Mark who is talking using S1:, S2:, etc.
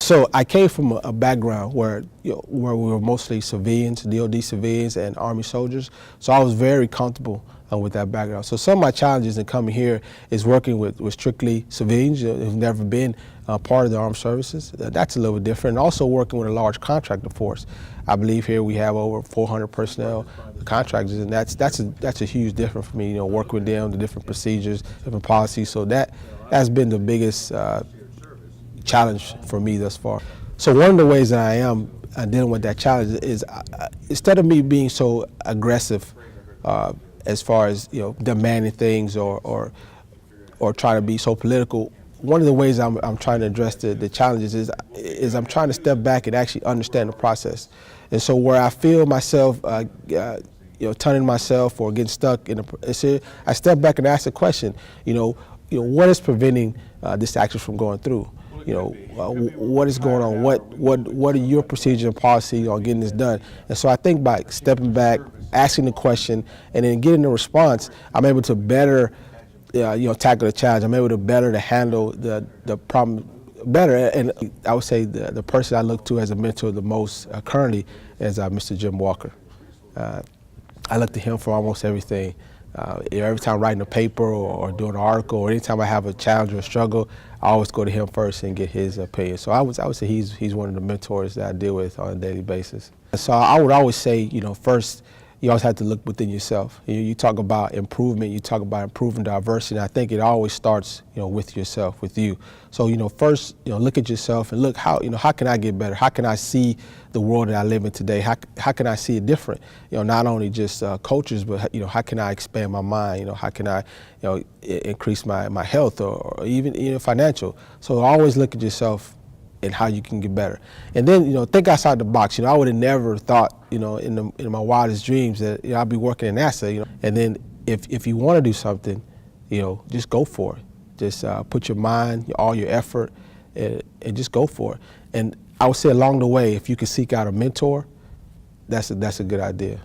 S1: So I came from a background where where we were mostly civilians, DOD civilians and Army soldiers. So I was very comfortable with that background. So some of my challenges in coming here is working with strictly civilians who've never been part of the armed services. That's a little bit different. And also working with a large contractor force. I believe here we have over 400 personnel contractors, and that's a huge difference for me. Working with them, the different procedures, different policies. So that's been the biggest challenge for me thus far. So one of the ways that I am dealing with that challenge is instead of me being so aggressive as far as demanding things or trying to be so political, one of the ways I'm trying to address the challenges is I'm trying to step back and actually understand the process. And so where I feel myself turning myself or getting stuck I step back and ask the question, what is preventing this action from going through? What is going on? What are your procedures and policies on getting this done? And so I think by stepping back, asking the question, and then getting the response, I'm able to better, tackle the challenge. I'm able to better to handle the problem better. And I would say the person I look to as a mentor the most currently is Mr. Jim Walker. I look to him for almost everything. Every time writing a paper or doing an article, or anytime I have a challenge or a struggle, I always go to him first and get his opinion. So I would say he's one of the mentors that I deal with on a daily basis. So I would always say, first, you always have to look within yourself. You talk about improvement, you talk about improving diversity, and I think it always starts, with yourself, with you. So, first, look at yourself and look how can I get better? How can I see the world that I live in today? How can I see it different? Not only just cultures, but, how can I expand my mind? How can I, increase my health or even financial? So always look at yourself and how you can get better. And then, think outside the box. I would have never thought, in my wildest dreams that I'd be working in NASA. And then if you want to do something, just go for it. Just put your mind, all your effort, and just go for it. And I would say along the way, if you can seek out a mentor, that's a good idea.